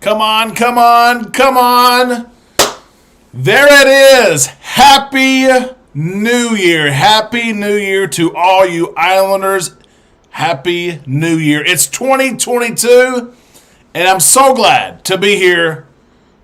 Come on, come on, come on. There it is. Happy New Year. Happy New Year to all you Islanders. Happy New Year. It's 2022, and I'm so glad to be here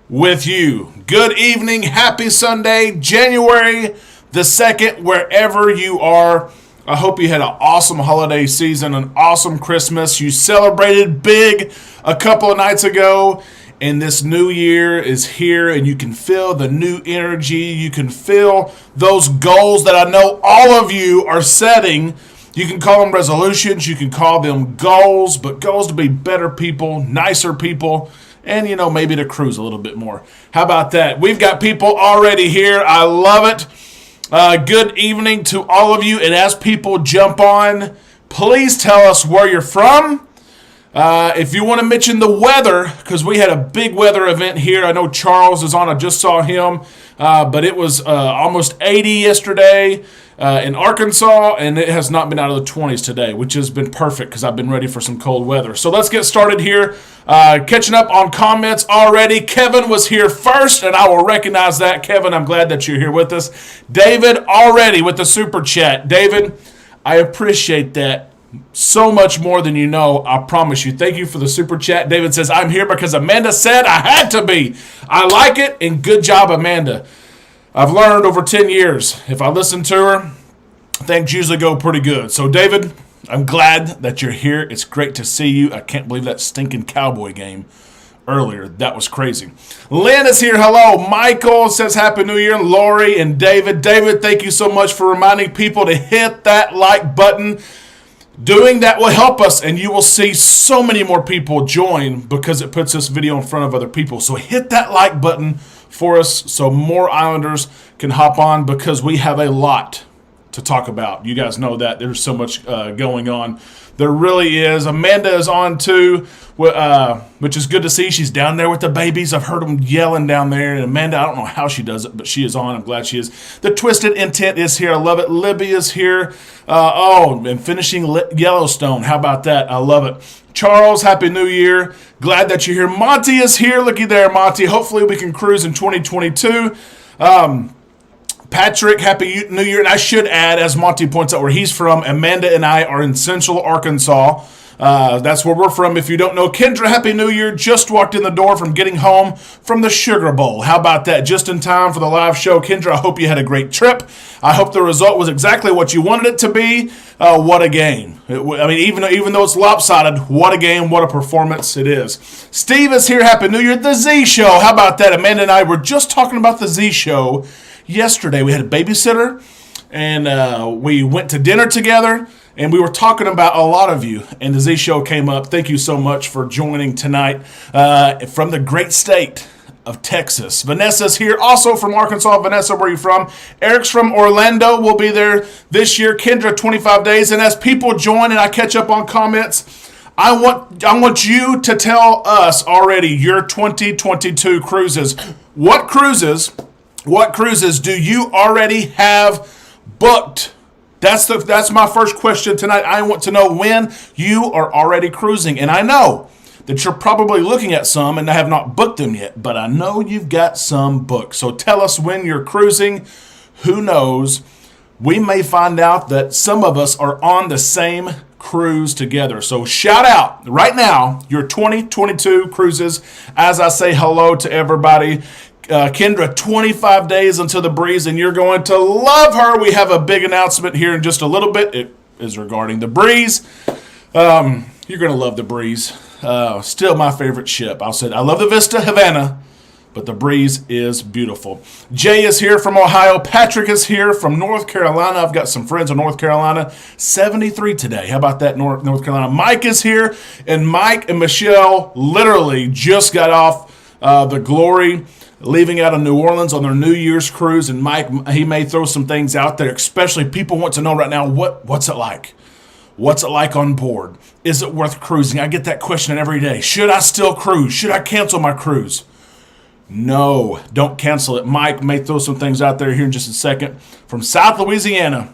with you. Good evening. Happy Sunday, January the 2nd, wherever you are. I hope you had an awesome holiday season, an awesome Christmas. You celebrated big a couple of nights ago, and this new year is here, and you can feel the new energy. You can feel those goals that I know all of you are setting. You can call them resolutions, you can call them goals, but goals to be better people, nicer people, and, maybe to cruise a little bit more. How about that? We've got people already here. I love it. Good evening to all of you. And as people jump on, please tell us where you're from. If you want to mention the weather, because we had a big weather event here. I know Charles is on. I just saw him. But it was almost 80 yesterday in Arkansas, and it has not been out of the 20s today, which has been perfect because I've been ready for some cold weather. So let's get started here. Catching up on comments already. Kevin was here first, and I will recognize that. Kevin, I'm glad that you're here with us. David already with the super chat. David, I appreciate that so much more than you know. I promise you. Thank you for the super chat. David says, I'm here because Amanda said I had to be. I like it, and good job, Amanda. I've learned over 10 years, if I listen to her, things usually go pretty good. So, David, I'm glad that you're here. It's great to see you. I can't believe that stinking Cowboy game earlier. That was crazy. Lynn is here. Hello. Michael says Happy New Year. Lori and David. David, thank you so much for reminding people to hit that like button. Doing that will help us, and you will see so many more people join because it puts this video in front of other people. So hit that like button for us so more Islanders can hop on, because we have a lot to talk about. You guys know that. There's so much going on. There really is. Amanda is on too, which is good to see. She's down there with the babies. I've heard them yelling down there. And Amanda, I don't know how she does it, but she is on. I'm glad she is. The Twisted Intent is here. I love it. Libby is here. And finishing Yellowstone. How about that? I love it. Charles, Happy New Year. Glad that you're here. Monty is here. Looky there, Monty. Hopefully we can cruise in 2022. Patrick, Happy New Year. And I should add, as Monty points out where he's from, Amanda and I are in Central Arkansas. That's where we're from. If you don't know, Kendra, Happy New Year. Just walked in the door from getting home from the Sugar Bowl. How about that? Just in time for the live show. Kendra, I hope you had a great trip. I hope the result was exactly what you wanted it to be. What a game. Even though it's lopsided, what a game, what a performance it is. Steve is here. Happy New Year. The Z Show. How about that? Amanda and I were just talking about the Z Show yesterday. We had a babysitter, and we went to dinner together, and we were talking about a lot of you, and the Z Show came up. Thank you so much for joining tonight from the great state of Texas. Vanessa's here, also from Arkansas. Vanessa, where are you from? Eric's from Orlando. We'll be there this year. Kendra, 25 days. And as people join and I catch up on comments, I want you to tell us already your 2022 cruises. What cruises do you already have booked? That's my first question tonight. I want to know when you are already cruising. And I know that you're probably looking at some and I have not booked them yet, but I know you've got some booked. So tell us when you're cruising. Who knows? We may find out that some of us are on the same cruise together. So shout out right now your 2022 cruises as I say hello to everybody. Kendra, 25 days until the breeze, and you're going to love her. We have a big announcement here in just a little bit. It is regarding the breeze. You're going to love the breeze. Still my favorite ship. I love the Vista, Havana, but the breeze is beautiful. Jay is here from Ohio. Patrick is here from North Carolina. I've got some friends in North Carolina. 73 today. How about that, North Carolina? Mike is here, and Mike and Michelle literally just got off the Glory, leaving out of New Orleans on their New Year's cruise. And Mike, he may throw some things out there, especially people want to know right now, what's it like? What's it like on board? Is it worth cruising? I get that question every day. Should I still cruise? Should I cancel my cruise? No, don't cancel it. Mike may throw some things out there here in just a second. From South Louisiana,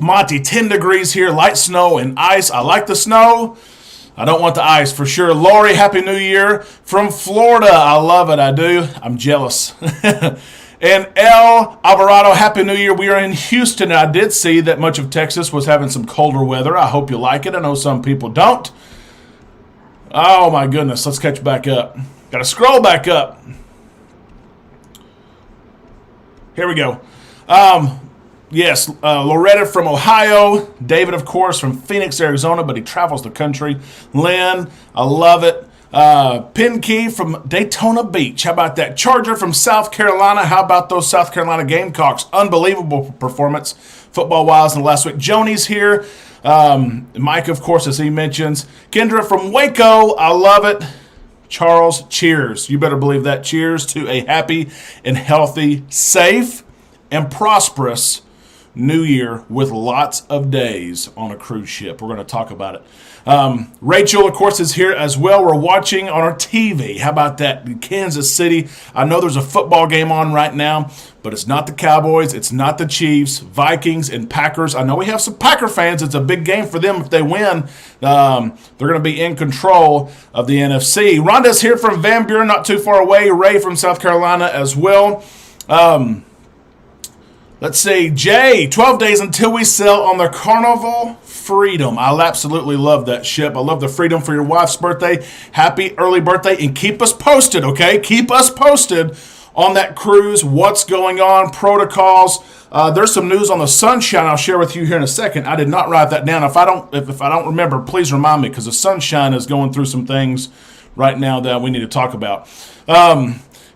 Monty, 10 degrees here, light snow and ice. I like the snow. I don't want the ice for sure. Lori, Happy New Year from Florida. I love it. I do. I'm jealous. And El Alvarado, Happy New Year. We are in Houston, and I did see that much of Texas was having some colder weather. I hope you like it. I know some people don't. Oh, my goodness. Let's catch back up. Got to scroll back up. Here we go. Yes, Loretta from Ohio. David, of course, from Phoenix, Arizona, but he travels the country. Lynn, I love it. Pinkey from Daytona Beach. How about that? Charger from South Carolina. How about those South Carolina Gamecocks? Unbelievable performance football-wise in the last week. Joni's here. Mike, of course, as he mentions. Kendra from Waco. I love it. Charles, cheers. You better believe that. Cheers to a happy and healthy, safe, and prosperous New Year with lots of days on a cruise ship. We're going to talk about it. Rachel, of course, is here as well. We're watching on our TV. How about that? In Kansas City. I know there's a football game on right now, but it's not the Cowboys. It's not the Chiefs, Vikings, and Packers. I know we have some Packer fans. It's a big game for them if they win. They're going to be in control of the NFC. Rhonda's here from Van Buren, not too far away. Ray from South Carolina as well. Let's see, Jay, 12 days until we sail on the Carnival Freedom. I absolutely love that ship. I love the Freedom for your wife's birthday. Happy early birthday, and keep us posted, okay? Keep us posted on that cruise, what's going on, protocols. There's some news on the Sunshine I'll share with you here in a second. I did not write that down. If I don't remember, please remind me, because the Sunshine is going through some things right now that we need to talk about.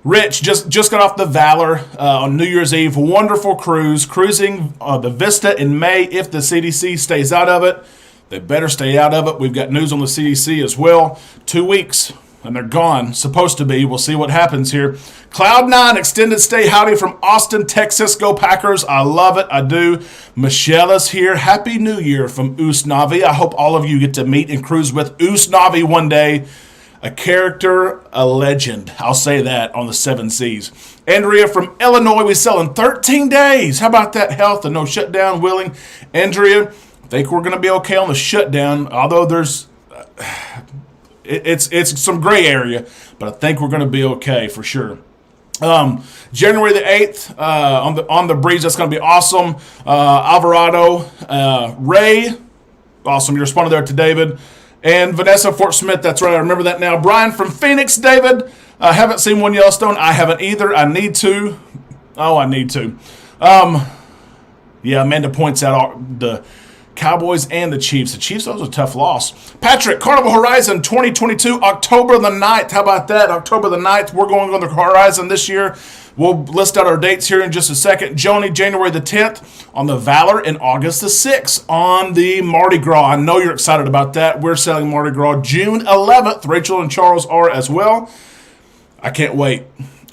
Rich just got off the Valor on New Year's Eve. Wonderful cruise. Cruising the Vista in May if the CDC stays out of it. They better stay out of it. We've got news on the CDC as well. 2 weeks, and they're gone. Supposed to be. We'll see what happens here. Cloud9 extended stay howdy from Austin, Texas. Go Packers. I love it. I do. Michelle is here. Happy New Year from Usnavi. I hope all of you get to meet and cruise with Usnavi one day. A character, a legend. I'll say that on the 7 Seas. Andrea from Illinois, we sell in 13 days. How about that health and no shutdown willing? Andrea, I think we're going to be okay on the shutdown, although there's it's some gray area, but I think we're going to be okay for sure. January the 8th on the breeze, that's going to be awesome. Alvarado, Ray, awesome. You responded there to David. And Vanessa Fort Smith, that's right, I remember that now. Brian from Phoenix, David. I haven't seen one Yellowstone. I haven't either. I need to. Oh, I need to. Yeah, Amanda points out the Cowboys and the Chiefs. The Chiefs, that was a tough loss. Patrick, Carnival Horizon 2022, October the 9th. How about that? October the 9th. We're going on the Horizon this year. We'll list out our dates here in just a second. Joni, January the 10th on the Valor, and August the 6th on the Mardi Gras. I know you're excited about that. We're selling Mardi Gras June 11th. Rachel and Charles are as well. I can't wait.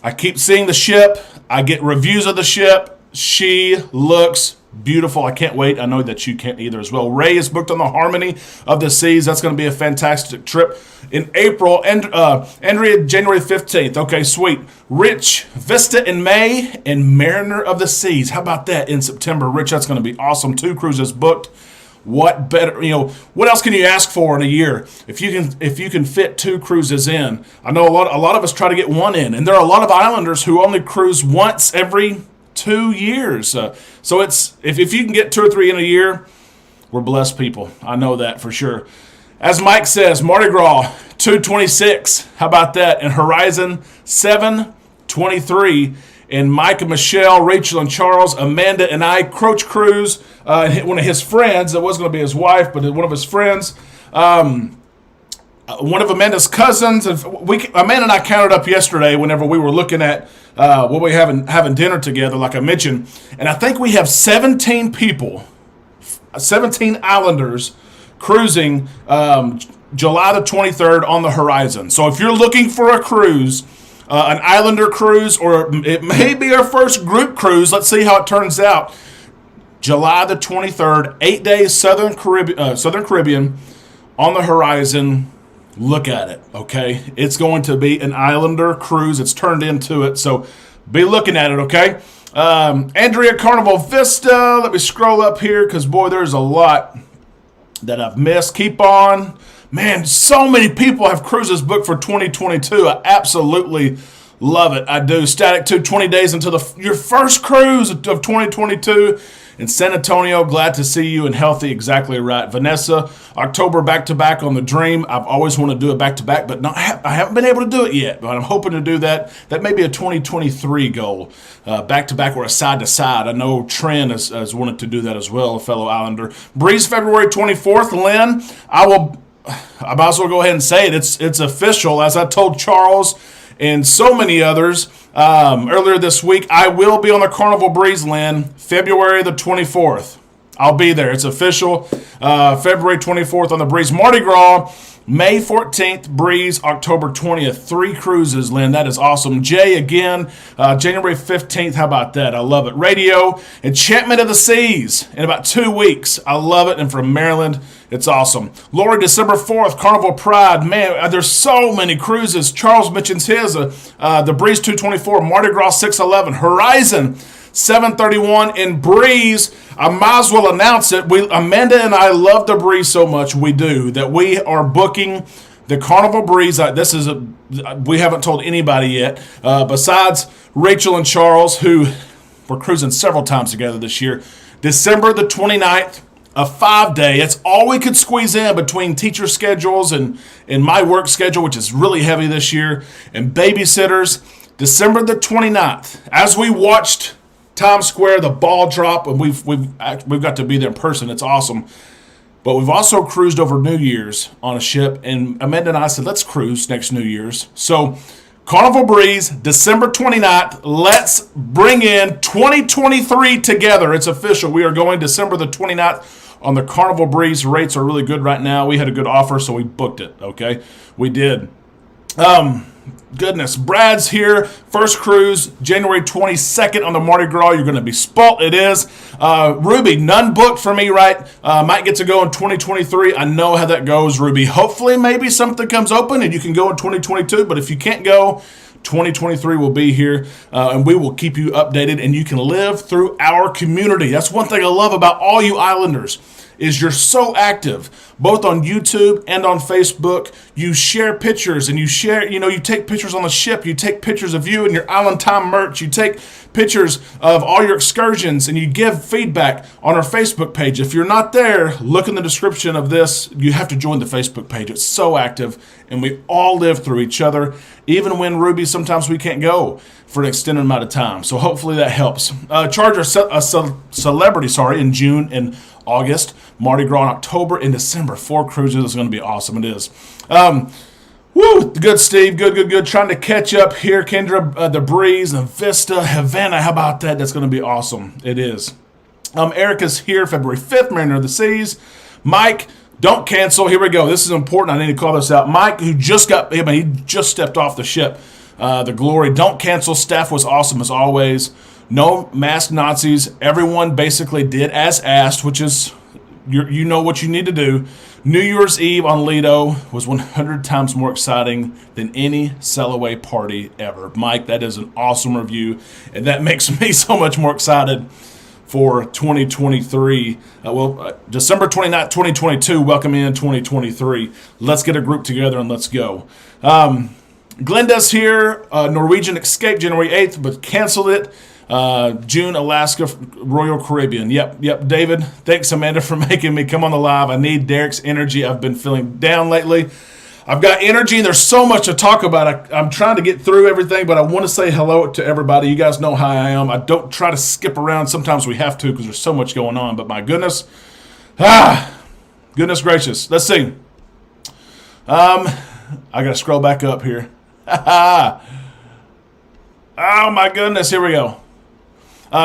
I keep seeing the ship. I get reviews of the ship. She looks beautiful. I can't wait. I know that you can't either as well. Ray is booked on the Harmony of the Seas. That's going to be a fantastic trip in April. And Andrea, January 15th. Okay, sweet. Rich, Vista in May, and Mariner of the Seas. How about that in September? Rich, that's going to be awesome. 2 cruises booked. What better, what else can you ask for in a year? If you can fit 2 cruises in. I know a lot of us try to get 1 in, and there are a lot of islanders who only cruise once every 2 years. So it's if you can get 2 or 3 in a year, we're blessed people. I know that for sure. As Mike says, Mardi Gras 226. How about that? And Horizon 723. And Mike and Michelle, Rachel and Charles, Amanda and I, Croach Cruise, one of his friends, that was going to be his wife, but one of his friends, one of Amanda's cousins. Amanda and I counted up yesterday whenever we were looking at what we having dinner together, like I mentioned, and I think we have 17 people, 17 Islanders cruising July the 23rd on the Horizon. So if you're looking for a cruise, an Islander cruise, or it may be our first group cruise, let's see how it turns out. July the 23rd, 8 days, Southern Caribbean on the Horizon. Look at it, okay? It's going to be an Islander cruise. It's turned into it, so be looking at it, okay? Andrea, Carnival Vista. Let me scroll up here because, boy, there's a lot that I've missed. Keep on. Man, so many people have cruises booked for 2022. I absolutely love it. I do. Static 2, 20 days until your first cruise of 2022 in San Antonio. Glad to see you and healthy. Exactly right. Vanessa, October back-to-back on the Dream. I've always wanted to do it back-to-back, but I haven't been able to do it yet. But I'm hoping to do that. That may be a 2023 goal, back-to-back or a side-to-side. I know Trent has wanted to do that as well, a fellow Islander. Breeze, February 24th. Lynn, I might as well go ahead and say it. It's official. As I told Charles and so many others earlier this week, I will be on the Carnival Breeze, Lynn, February the 24th. I'll be there. It's official. February 24th on the Breeze. Mardi Gras, May 14th, Breeze, October 20th. 3 cruises, Lynn. That is awesome. Jay, again, January 15th. How about that? I love it. Radio, Enchantment of the Seas in about 2 weeks. I love it. And from Maryland, it's awesome. Lori, December 4th, Carnival Pride. Man, there's so many cruises. Charles mentions his. The Breeze 224, Mardi Gras 611, Horizon 731 in Breeze. I might as well announce it. Amanda and I love the Breeze so much, we do, that we are booking the Carnival Breeze. We haven't told anybody yet, besides Rachel and Charles, who we're cruising several times together this year. December the 29th, a 5-day. It's all we could squeeze in between teacher schedules and my work schedule, which is really heavy this year, and babysitters. December the 29th, as we watched Times Square, the ball drop, and we've got to be there in person. It's awesome. But we've also cruised over New Year's on a ship, and Amanda and I said, let's cruise next New Year's. So Carnival Breeze, December 29th. Let's bring in 2023 together. It's official. We are going December the 29th on the Carnival Breeze. Rates are really good right now. We had a good offer, so we booked it, okay? We did. Goodness, Brad's here. First cruise, January 22nd on the Mardi Gras. You're going to be spoilt. It is. Ruby, none booked for me, right? Might get to go in 2023. I know how that goes, Ruby. Hopefully, maybe something comes open and you can go in 2022. But if you can't go, 2023 will be here, and we will keep you updated, and you can live through our community. That's one thing I love about all you Islanders, is you're so active, both on YouTube and on Facebook. You share pictures, and you take pictures on the ship. You take pictures of you and your Island Time merch. You take pictures of all your excursions, and you give feedback on our Facebook page. If you're not there, look in the description of this. You have to join the Facebook page. It's so active, and we all live through each other, even when, Ruby, sometimes we can't go for an extended amount of time. So hopefully that helps. Charge a celebrity, in June and August, Mardi Gras in October, and December. 4 cruises. It's going to be awesome. It is. Good, Steve. Good. Trying to catch up here. Kendra, the Breeze, and Vista, Havana. How about that? That's going to be awesome. It is. Erica's here February 5th, Mariner of the Seas. Mike, don't cancel. Here we go. This is important. I need to call this out. Mike, he just stepped off the ship. The Glory. Don't cancel. Staff was awesome as always. No masked Nazis. Everyone basically did as asked, which is, you know what you need to do. New Year's Eve on Lido was 100 times more exciting than any sail-away party ever. Mike, that is an awesome review, and that makes me so much more excited for 2023. December 29th, 2022, welcome in 2023. Let's get a group together and let's go. Glenda's here. Norwegian Escape January 8th, but canceled it. June, Alaska, Royal Caribbean. Yep, David. Thanks, Amanda, for making me come on the live. I need Derek's energy. I've been feeling down lately. I've got energy, and there's so much to talk about. I'm trying to get through everything, but I want to say hello to everybody. You guys know how I am. I don't try to skip around. Sometimes we have to because there's so much going on, but my goodness. Goodness gracious. Let's see. I got to scroll back up here. Oh, my goodness. Here we go.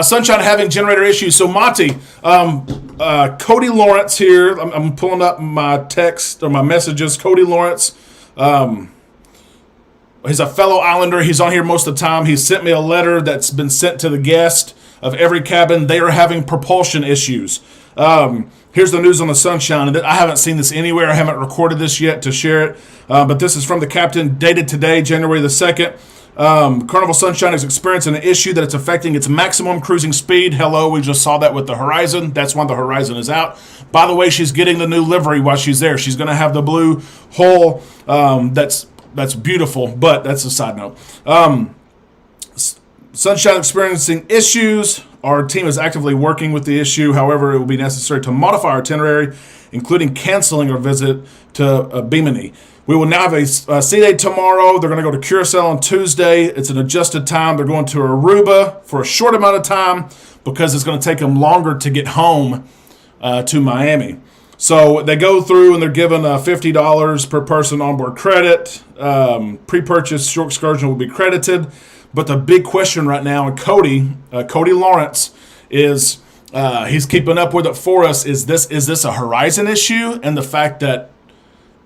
Sunshine having generator issues. So, Monty, Cody Lawrence here. I'm pulling up my text or my messages. Cody Lawrence, he's a fellow Islander. He's on here most of the time. He sent me a letter that's been sent to the guest of every cabin. They are having propulsion issues. Here's the news on the Sunshine. I haven't seen this anywhere. I haven't recorded this yet to share it. But this is from the captain, dated today, January the 2nd. Carnival Sunshine is experiencing an issue that it's affecting its maximum cruising speed. Hello, we just saw that with the Horizon. That's why the Horizon is out. By the way, she's getting the new livery while she's there. She's going to have the blue hull. That's beautiful, but that's a side note. Sunshine experiencing issues. Our team is actively working with the issue. However, it will be necessary to modify our itinerary, including canceling our visit to Bimini. We will now have a sea day tomorrow. They're going to go to Curacao on Tuesday. It's an adjusted time. They're going to Aruba for a short amount of time because it's going to take them longer to get home to Miami. So they go through and they're given $50 per person onboard credit. Pre-purchase short excursion will be credited. But the big question right now, and Cody Lawrence is he's keeping up with it for us. Is this a Horizon issue? And the fact that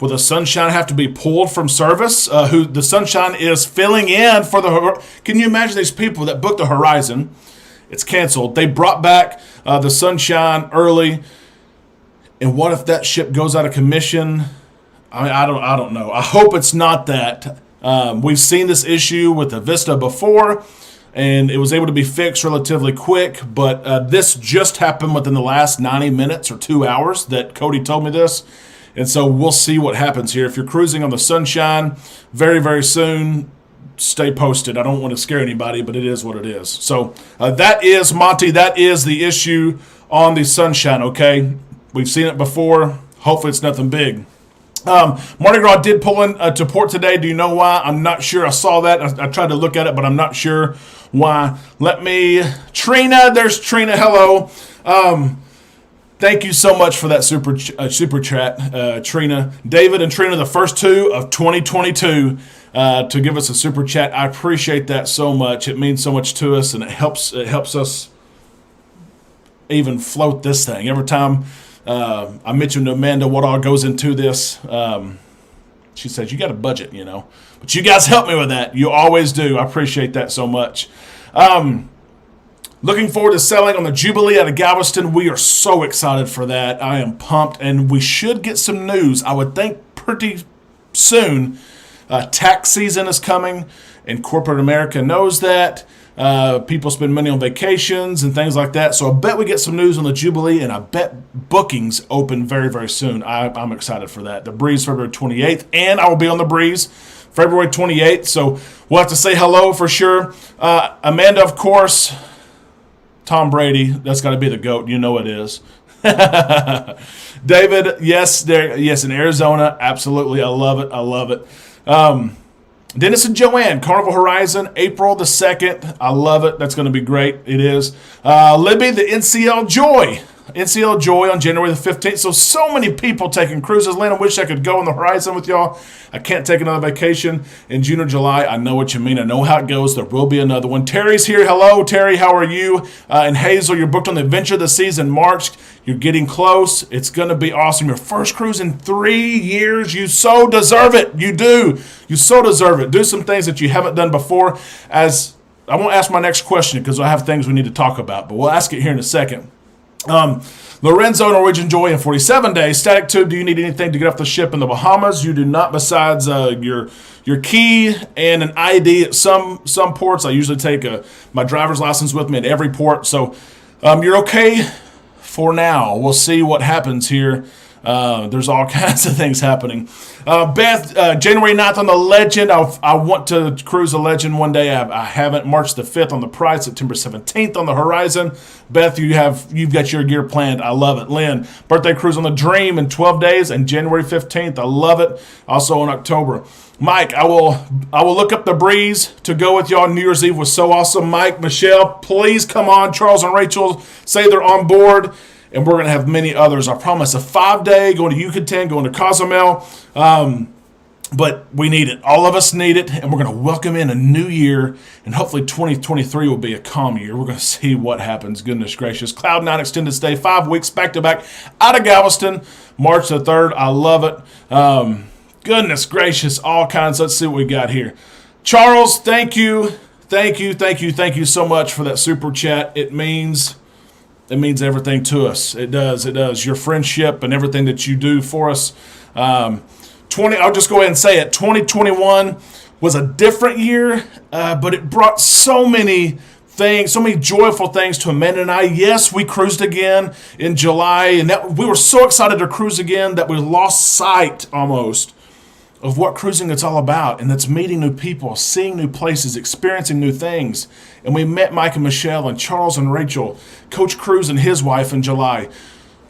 will the Sunshine have to be pulled from service? Who the Sunshine is filling in for the? Can you imagine these people that booked the Horizon? It's canceled. They brought back the Sunshine early. And what if that ship goes out of commission? I mean, I don't know. I hope it's not that. We've seen this issue with the Vista before, and it was able to be fixed relatively quick. But this just happened within the last 90 minutes or 2 hours that Cody told me this. And so we'll see what happens here. If you're cruising on the Sunshine very, very soon, stay posted. I don't want to scare anybody, but it is what it is. So that is, Monty, that is the issue on the Sunshine, okay? We've seen it before. Hopefully it's nothing big. Mardi Gras did pull in to port today. Do you know why? I'm not sure. I saw that. I tried to look at it, but I'm not sure why. Trina, there's Trina. Hello. Thank you so much for that super chat, Trina. David and Trina, the first two of 2022 to give us a super chat. I appreciate that so much. It means so much to us, and it helps us even float this thing. Every time I mentioned to Amanda what all goes into this, she says, you got a budget, But you guys help me with that. You always do. I appreciate that so much. Looking forward to sailing on the Jubilee out of Galveston. We are so excited for that. I am pumped, and we should get some news, I would think, pretty soon. Tax season is coming, and corporate America knows that. People spend money on vacations and things like that. So I bet we get some news on the Jubilee, and I bet bookings open very, very soon. I'm excited for that. The Breeze, February 28th, and I will be on the Breeze February 28th. So we'll have to say hello for sure. Amanda, of course. Tom Brady, that's got to be the GOAT. You know it is. David, yes, in Arizona. Absolutely. I love it. Dennis and Joanne, Carnival Horizon, April the 2nd. I love it. That's going to be great. It is. Libby, the NCL Joy on January the 15th. So many people taking cruises. Lynn, I wish I could go on the Horizon with y'all. I can't take another vacation in June or July. I know what you mean. I know how it goes. There will be another one. Terry's here. Hello, Terry. How are you? And Hazel, you're booked on the Adventure of the Seas in March. You're getting close. It's going to be awesome. Your first cruise in 3 years. You so deserve it. You do. You so deserve it. Do some things that you haven't done before. As I won't ask my next question because I have things we need to talk about, but we'll ask it here in a second. Lorenzo, Norwegian Joy in 47 days. Static Tube, do you need anything to get off the ship in the Bahamas? You do not, besides your key and an ID at some ports. I usually take my driver's license with me at every port. So you're okay for now. We'll see what happens here. There's all kinds of things happening. Beth, January 9th on the Legend. I want to cruise the Legend one day. I haven't. March the 5th on the Pride. September 17th on the Horizon. Beth, you've got your gear planned. I love it. Lynn, birthday cruise on the Dream in 12 days and January 15th. I love it. Also in October. Mike, I will look up the Breeze to go with y'all. New Year's Eve was so awesome. Mike, Michelle, please come on. Charles and Rachel say they're on board. And we're going to have many others. I promise a 5-day, going to Yucatan, going to Cozumel. But we need it. All of us need it. And we're going to welcome in a new year. And hopefully 2023 will be a calm year. We're going to see what happens. Goodness gracious. Cloud 9 extended stay, 5 weeks back-to-back out of Galveston. March the 3rd. I love it. Goodness gracious. All kinds. Let's see what we got here. Charles, thank you. Thank you so much for that super chat. It means everything to us. It does. Your friendship and everything that you do for us. I'll just go ahead and say it. 2021 was a different year, but it brought so many things, so many joyful things to Amanda and I. Yes, we cruised again in July, and we were so excited to cruise again that we lost sight almost of what cruising is all about, and that's meeting new people, seeing new places, experiencing new things. And we met Mike and Michelle and Charles and Rachel, Coach Cruz and his wife in July.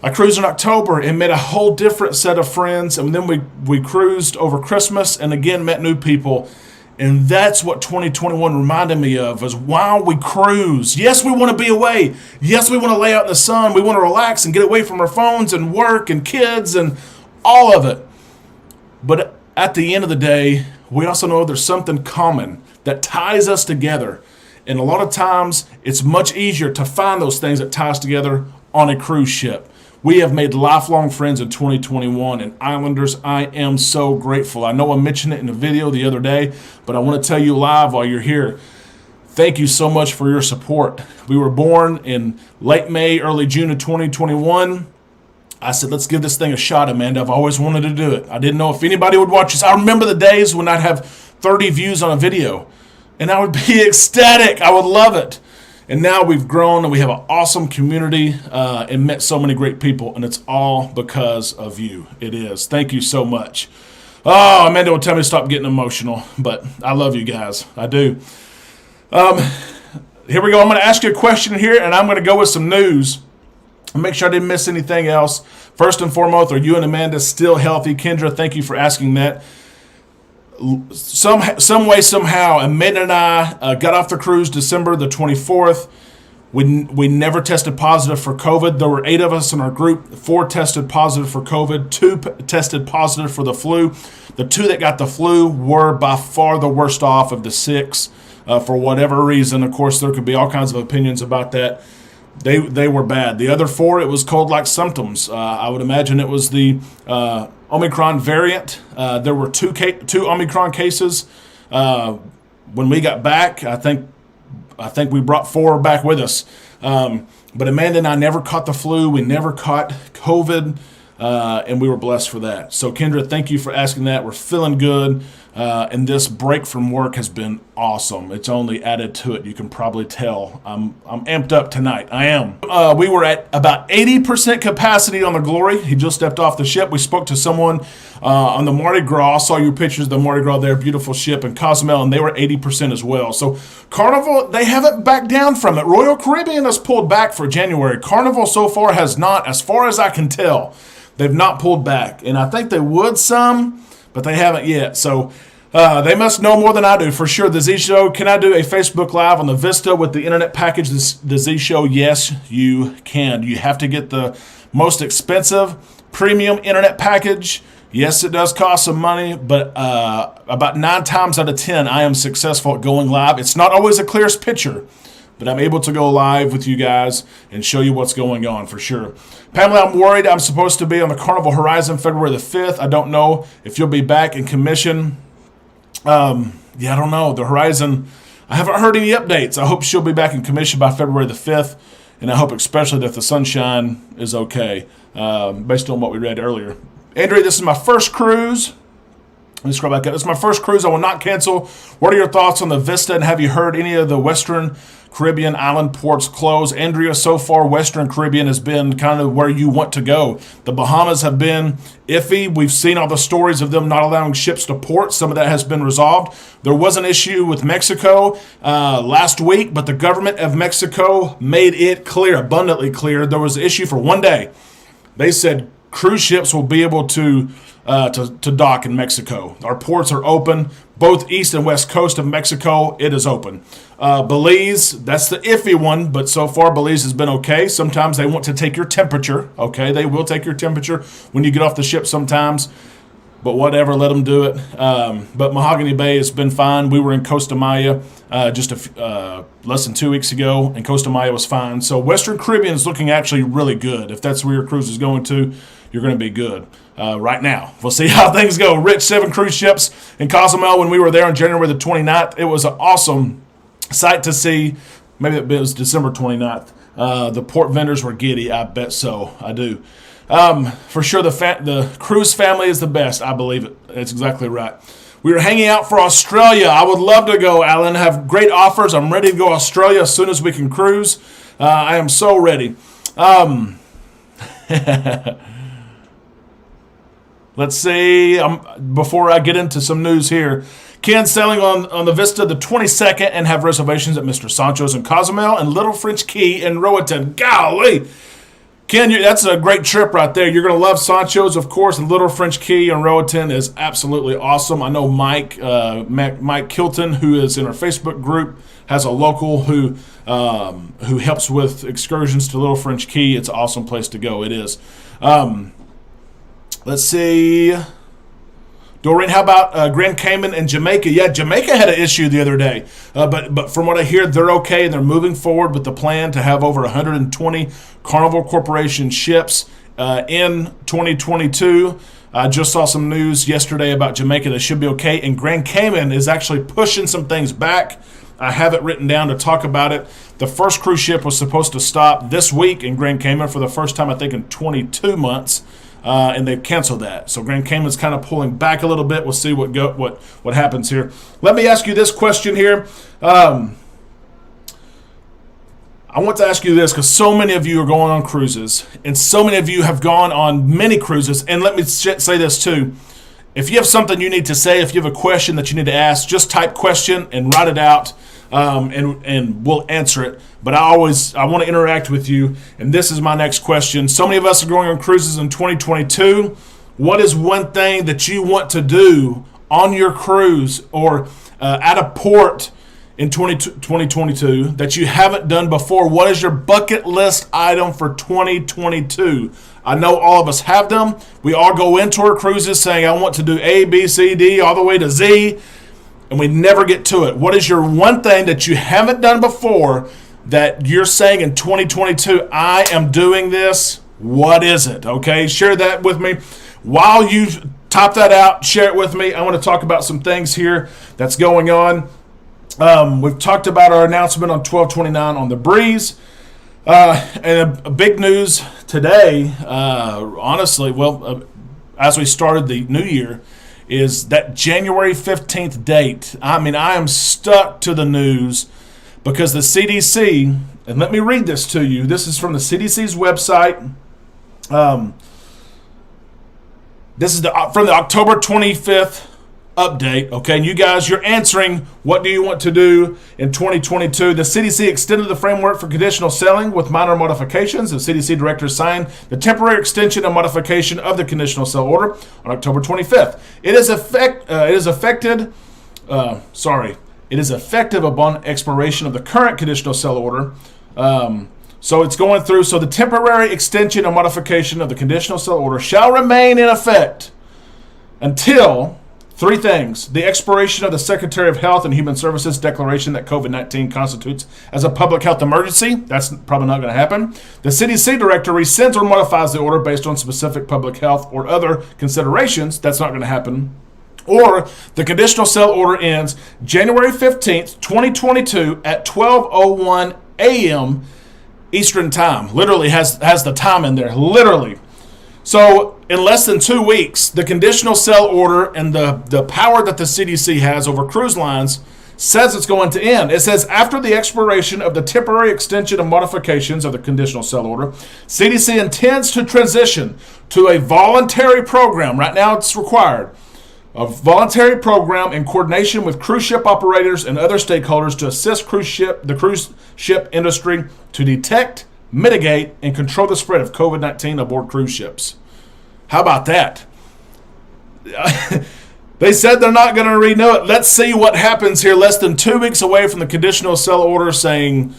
I cruised in October and met a whole different set of friends, and then we cruised over Christmas and again met new people. And that's what 2021 reminded me of, is while we cruise, yes, we want to be away. Yes, we want to lay out in the sun. We want to relax and get away from our phones and work and kids and all of it. But at the end of the day, we also know there's something common that ties us together. And a lot of times, it's much easier to find those things that tie us together on a cruise ship. We have made lifelong friends in 2021, and Islanders, I am so grateful. I know I mentioned it in a video the other day, but I want to tell you live while you're here. Thank you so much for your support. We were born in late May, early June of 2021. I said, let's give this thing a shot, Amanda. I've always wanted to do it. I didn't know if anybody would watch this. I remember the days when I'd have 30 views on a video, and I would be ecstatic. I would love it. And now we've grown and we have an awesome community and met so many great people, and it's all because of you. It is. Thank you so much. Oh, Amanda will tell me to stop getting emotional, but I love you guys. I do. Here we go. I'm going to ask you a question here, and I'm going to go with some news. Make sure I didn't miss anything else. First and foremost, are you and Amanda still healthy? Kendra, thank you for asking that. Some way, somehow, Amanda and I got off the cruise December the 24th. We never tested positive for COVID. There were 8 of us in our group. 4 tested positive for COVID. 2 tested positive for the flu. The 2 that got the flu were by far the worst off of the 6 for whatever reason. Of course, there could be all kinds of opinions about that. They were bad. The other 4, it was cold-like symptoms. I would imagine it was the Omicron variant. There were 2 Omicron cases. When we got back, I think we brought 4 back with us. But Amanda and I never caught the flu. We never caught COVID, and we were blessed for that. So, Kendra, thank you for asking that. We're feeling good, and this break from work has been awesome. It's only added to it. You can probably tell. I'm amped up tonight. I am. We were at about 80% capacity on the Glory. He just stepped off the ship. We spoke to someone on the Mardi Gras. I saw your pictures of the Mardi Gras there. Beautiful ship in Cozumel, and they were 80% as well. So Carnival, they haven't backed down from it. Royal Caribbean has pulled back for January. Carnival so far has not, as far as I can tell. They've not pulled back, and I think they would some, but they haven't yet. So they must know more than I do for sure. The Z Show, can I do a Facebook Live on the Vista with the internet package? The Z Show, yes, you can. You have to get the most expensive premium internet package. Yes, it does cost some money, but about 9 times out of 10, I am successful at going live. It's not always the clearest picture, but I'm able to go live with you guys and show you what's going on for sure. Pamela, I'm worried. I'm supposed to be on the Carnival Horizon February the 5th. I don't know if you'll be back in commission. I don't know. The Horizon, I haven't heard any updates. I hope she'll be back in commission by February the 5th, and I hope especially that the sunshine is okay, based on what we read earlier. Andrea, this is my first cruise. Let me scroll back up. This is my first cruise. I will not cancel. What are your thoughts on the Vista, and have you heard any of the Western Caribbean island ports close? Andrea, so far Western Caribbean has been kind of where you want to go. The Bahamas have been iffy. We've seen all the stories of them not allowing ships to port. Some of that has been resolved. There was an issue with Mexico last week, but the government of Mexico made it clear, abundantly clear. There was an issue for one day. They said cruise ships will be able to dock in Mexico. Our ports are open. Both east and west coast of Mexico, it is open. Belize, that's the iffy one, but so far Belize has been okay. Sometimes they want to take your temperature, okay? They will take your temperature when you get off the ship sometimes, but whatever, let them do it. But Mahogany Bay has been fine. We were in Costa Maya just less than 2 weeks ago, and Costa Maya was fine. So Western Caribbean is looking actually really good. If that's where your cruise is going to, you're going to be good. Right now, we'll see how things go. Rich, 7 cruise ships in Cozumel when we were there on January the 29th. It was an awesome sight to see. Maybe it was December 29th. The port vendors were giddy. I bet so. I do. For sure, the cruise family is the best. I believe it. That's exactly right. We were hanging out for Australia. I would love to go, Alan. Have great offers. I'm ready to go Australia as soon as we can cruise. I am so ready. Let's see. Before I get into some news here, Ken's sailing on the Vista the 22nd and have reservations at Mr. Sancho's in Cozumel and Little French Key in Roatan. Golly! Ken, that's a great trip right there. You're going to love Sancho's, of course, and Little French Key in Roatan is absolutely awesome. I know Mike Kilton, who is in our Facebook group, has a local who helps with excursions to Little French Key. It's an awesome place to go. It is. Let's see. Doreen, how about Grand Cayman and Jamaica? Yeah, Jamaica had an issue the other day, but from what I hear, they're okay, and they're moving forward with the plan to have over 120 Carnival Corporation ships in 2022. I just saw some news yesterday about Jamaica that should be okay, and Grand Cayman is actually pushing some things back. I have it written down to talk about it. The first cruise ship was supposed to stop this week in Grand Cayman for the first time, I think, in 22 months. And they've canceled that. So Grand Cayman's kind of pulling back a little bit. We'll see what happens here. Let me ask you this question here. I want to ask you this because so many of you are going on cruises, and so many of you have gone on many cruises. And let me say this too. If you have something you need to say, if you have a question that you need to ask, just type question and write it out, and we'll answer it. But I want to interact with you, and this is my next question. So many of us are going on cruises in 2022. What is one thing that you want to do on your cruise or at a port in 2022 that you haven't done before? What is your bucket list item for 2022? I know all of us have them. We all go into our cruises saying, I want to do A, B, C, D, all the way to Z, and we never get to it. What is your one thing that you haven't done before that you're saying in 2022, I am doing this? What is it? Okay, share that with me. While you top that out, share it with me. I want to talk about some things here that's going on. We've talked about our announcement on 12/29 on the Breeze. And a big news today, honestly, as we started the new year, is that January 15th date. I mean, I am stuck to the news because the CDC, and let me read this to you. This is from the CDC's website. This is from the October 25th update, okay? And you guys, you're answering, what do you want to do in 2022? The CDC extended the framework for conditional sailing with minor modifications. The CDC director signed the temporary extension and modification of the conditional sail order on October 25th. It is effective upon expiration of the current conditional sail order. So it's going through. So the temporary extension and modification of the conditional sail order shall remain in effect until three things: the expiration of the Secretary of Health and Human Services declaration that COVID-19 constitutes as a public health emergency. That's probably not going to happen. The CDC director rescinds or modifies the order based on specific public health or other considerations. That's not going to happen. Or the conditional sail order ends January 15th, 2022 at 12:01 a.m. Eastern Time. Literally has the time in there. Literally. So in less than 2 weeks, the conditional sail order and the power that the CDC has over cruise lines says it's going to end. It says after the expiration of the temporary extension and modifications of the conditional sail order, CDC intends to transition to a voluntary program. Right now it's required. A voluntary program in coordination with cruise ship operators and other stakeholders to assist the cruise ship industry to detect, mitigate, and control the spread of COVID-19 aboard cruise ships. How about that? They said they're not going to renew it. Let's see what happens here. Less than 2 weeks away from the conditional sail order saying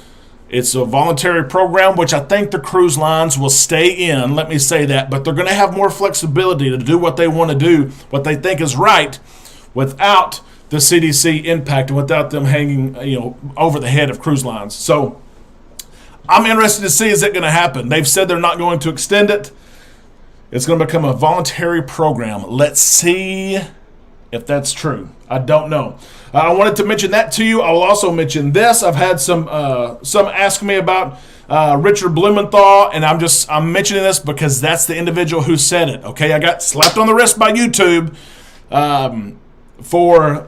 it's a voluntary program, which I think the cruise lines will stay in. Let me say that. But they're going to have more flexibility to do what they want to do, what they think is right, without the CDC impact and without them hanging, over the head of cruise lines. So I'm interested to see, is it going to happen? They've said they're not going to extend it. It's going to become a voluntary program. Let's see if that's true. I don't know. I wanted to mention that to you. I will also mention this. I've had some ask me about Richard Blumenthal, and I'm mentioning this because that's the individual who said it. Okay, I got slapped on the wrist by YouTube. for,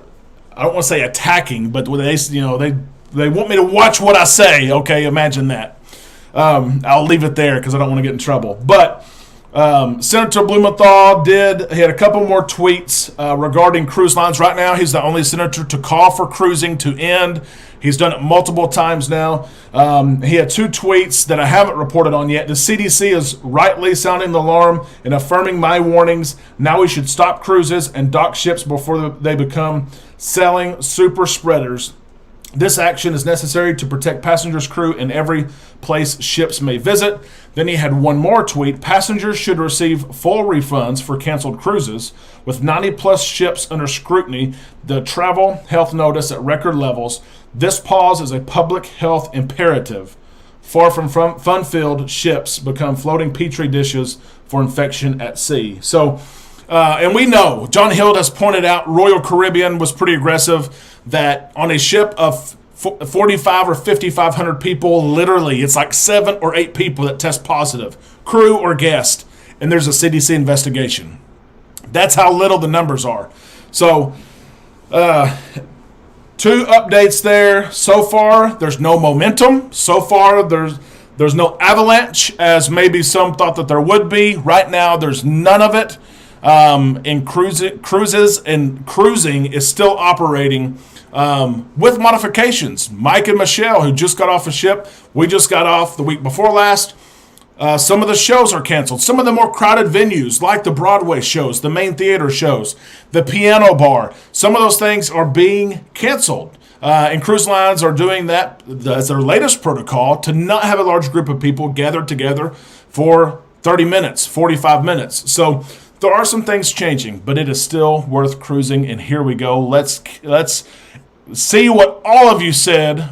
I don't want to say attacking, but they want me to watch what I say. Okay, imagine that. I'll leave it there because I don't want to get in trouble. But Senator Blumenthal he had a couple more tweets regarding cruise lines. Right now, he's the only senator to call for cruising to end. He's done it multiple times now. He had 2 tweets that I haven't reported on yet. The CDC is rightly sounding the alarm and affirming my warnings. Now we should stop cruises and dock ships before they become selling super spreaders. This action is necessary to protect passengers, crew, and every place ships may visit. Then he had one more tweet. Passengers should receive full refunds for canceled cruises. With 90-plus ships under scrutiny, the travel health notice at record levels, this pause is a public health imperative. Far from fun-filled ships become floating petri dishes for infection at sea. So, and we know, John Hild has pointed out, Royal Caribbean was pretty aggressive, that on a ship of 45 or 5,500 people, literally, it's like 7 or 8 people that test positive, crew or guest, and there's a CDC investigation. That's how little the numbers are. So, 2 updates there. So far, there's no momentum. So far, there's no avalanche, as maybe some thought that there would be. Right now, there's none of it. And cruises and cruising is still operating with modifications. Mike and Michelle, who just got off a ship, we just got off the week before last. Some of the shows are canceled. Some of the more crowded venues, like the Broadway shows, the main theater shows, the piano bar, some of those things are being canceled. And cruise lines are doing that as their latest protocol to not have a large group of people gathered together for 30 minutes, 45 minutes. So there are some things changing, but it is still worth cruising. And here we go. Let's see what all of you said.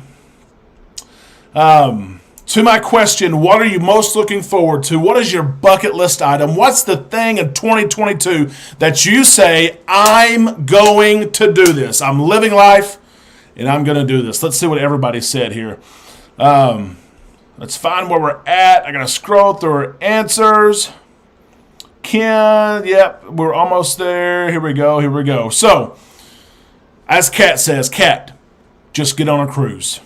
To my question, what are you most looking forward to? What is your bucket list item? What's the thing in 2022 that you say, I'm going to do this? I'm living life, and I'm going to do this. Let's see what everybody said here. Let's find where we're at. I got to scroll through our answers. Ken, yep, we're almost there. Here we go. So, as Kat says, Kat, just get on a cruise.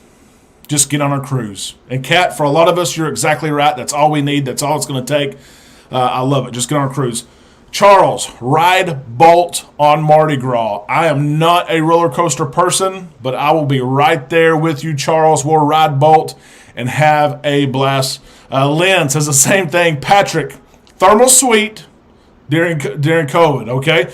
Just get on a cruise. And Kat, for a lot of us, you're exactly right. That's all we need. That's all it's going to take. I love it. Just get on a cruise. Charles, ride Bolt on Mardi Gras. I am not a roller coaster person, but I will be right there with you, Charles. We'll ride Bolt and have a blast. Lynn says the same thing. Patrick, thermal suite during COVID, okay?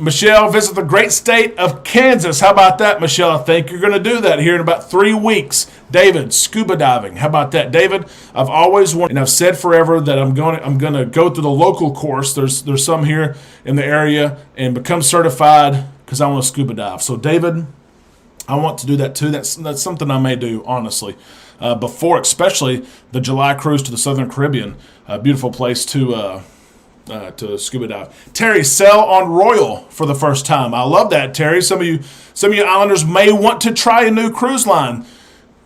Michelle, visit the great state of Kansas. How about that, Michelle? I think you're going to do that here in about 3 weeks. David, scuba diving. How about that? David, I've always wanted, and I've said forever that I'm going to go through the local course. There's some here in the area and become certified because I want to scuba dive. So, David, I want to do that too. That's something I may do, honestly. Before, especially the July cruise to the Southern Caribbean. A beautiful place to scuba dive. Terry, sail on Royal for the first time. I love that, Terry. Some of you islanders may want to try a new cruise line.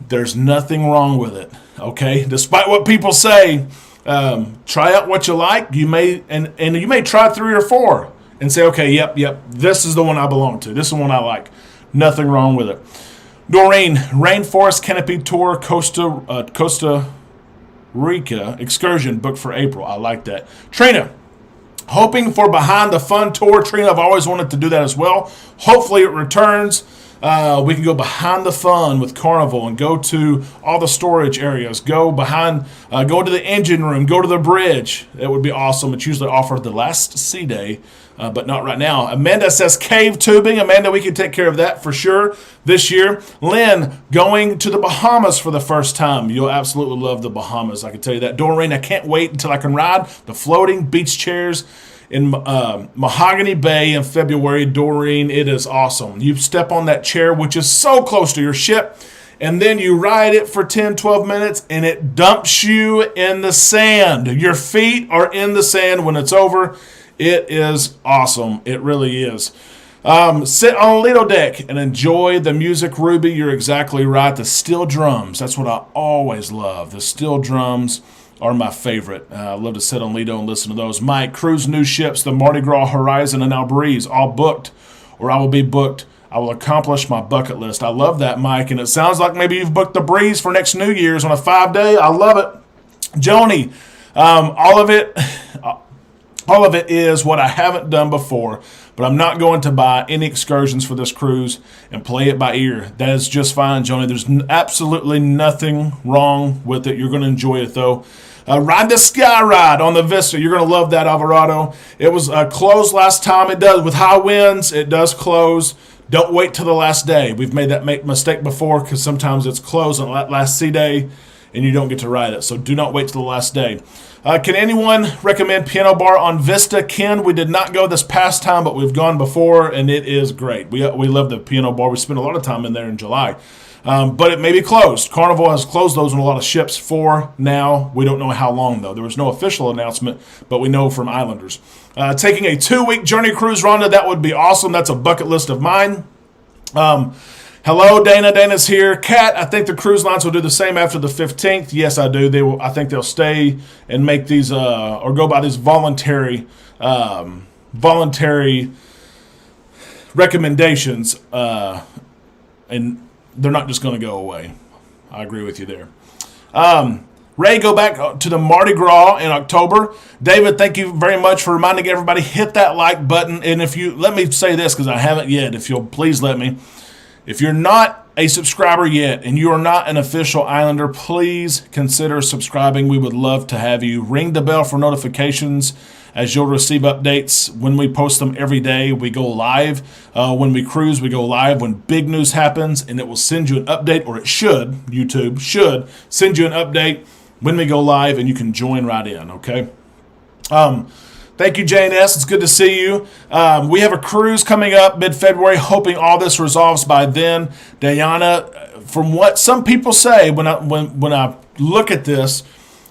There's nothing wrong with it, okay? Despite what people say, try out what you like. You may and you may try 3 or 4 and say, okay, yep, this is the one I belong to. This is the one I like. Nothing wrong with it. Doreen, Rainforest Canopy Tour, Costa Rica excursion booked for April. I like that. Trina, hoping for Behind the Fun tour. Trina, I've always wanted to do that as well. Hopefully it returns. We can go behind the fun with Carnival and go to all the storage areas. Go to the engine room. Go to the bridge. It would be awesome. It's usually offered the last sea day, but not right now. Amanda says cave tubing. Amanda, we can take care of that for sure this year. Lynn, going to the Bahamas for the first time. You'll absolutely love the Bahamas. I can tell you that. Doreen, I can't wait until I can ride the floating beach chairs in Mahogany Bay in February. Doreen, it is awesome. You step on that chair, which is so close to your ship, and then you ride it for 10, 12 minutes, and it dumps you in the sand. Your feet are in the sand when it's over. It is awesome. It really is. Sit on a Lido deck and enjoy the music, Ruby. You're exactly right. The steel drums, that's what I always love. The steel drums are my favorite. I love to sit on Lido and listen to those. Mike, cruise new ships, the Mardi Gras Horizon and now Breeze, all booked or I will be booked. I will accomplish my bucket list. I love that, Mike. And it sounds like maybe you've booked the breeze for next New Year's on a 5-day. I love it. Joni, all of it is what I haven't done before, but I'm not going to buy any excursions for this cruise and play it by ear. That is just fine, Joni. There's absolutely nothing wrong with it. You're going to enjoy it, though. Ride the Sky Ride on the Vista. You're going to love that, Alvarado. It was closed last time. It does. With high winds, it does close. Don't wait till the last day. We've made that mistake before because sometimes it's closed on that last sea day and you don't get to ride it. So do not wait till the last day. Can anyone recommend Piano Bar on Vista? Ken, we did not go this past time, but we've gone before, and it is great. We love the Piano Bar. We spent a lot of time in there in July. But it may be closed. Carnival has closed those on a lot of ships for now. We don't know how long, though. There was no official announcement, but we know from Islanders. Taking a 2-week journey cruise, Rhonda, that would be awesome. That's a bucket list of mine. Hello, Dana. Dana's here. Kat, I think the cruise lines will do the same after the 15th. Yes, I do. They will. I think they'll stay and make these or go by these voluntary recommendations, and they're not just going to go away. I agree with you there. Ray, go back to the Mardi Gras in October. David, thank you very much for reminding everybody, hit that like button. And if you, let me say this because I haven't yet, if you'll please let me. If you're not a subscriber yet and you are not an official Islander, please consider subscribing. We would love to have you. Ring the bell for notifications as you'll receive updates when we post them every day. We go live. When we cruise, we go live when big news happens, and it will send you an update, or it should, YouTube should send you an update when we go live, and you can join right in, okay? Thank you, JNS. It's good to see you. We have a cruise coming up mid-February, hoping all this resolves by then. Diana, from what some people say when I look at this,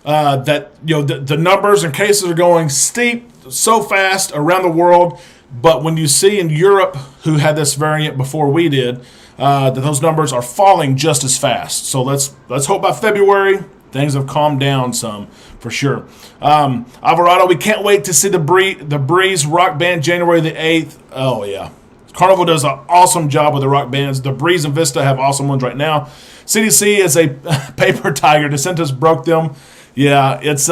that the numbers and cases are going steep so fast around the world, but when you see in Europe, who had this variant before we did, that those numbers are falling just as fast. So let's hope by February things have calmed down some for sure. Alvarado, we can't wait to see the Breeze Rock Band January the 8th. Oh yeah, Carnival does an awesome job with the rock bands. The Breeze and Vista have awesome ones right now. CDC is a paper tiger. DeSantis broke them. Yeah, it's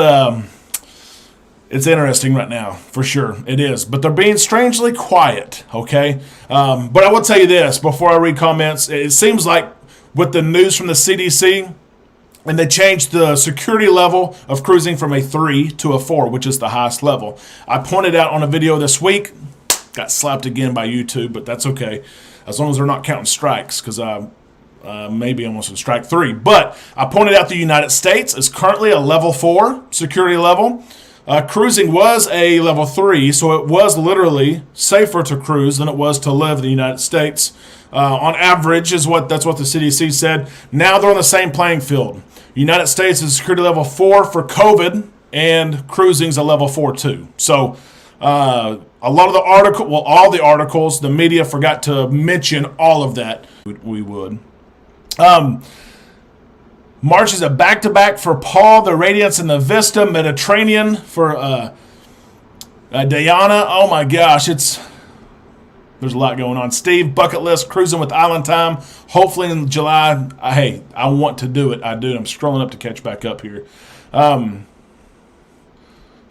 interesting right now, for sure. It is. But they're being strangely quiet, okay? But I will tell you this, before I read comments, it seems like with the news from the CDC, and they changed the security level of cruising from a 3 to a 4, which is the highest level. I pointed out on a video this week, got slapped again by YouTube, but that's okay, as long as they're not counting strikes, because maybe almost a strike 3. But I pointed out the United States is currently a level 4 security level. Cruising was a level 3, so it was literally safer to cruise than it was to live in the United States. On average, that's what the CDC said. Now they're on the same playing field. United States is security level 4 for COVID, and cruising's a level 4 too. So a lot of all the articles, the media forgot to mention all of that. We would. March is a back-to-back for Paul, the Radiance, and the Vista. Mediterranean for Diana. Oh my gosh, there's a lot going on. Steve, bucket list, cruising with Island Time. Hopefully in July. Hey, I want to do it. I do. I'm scrolling up to catch back up here.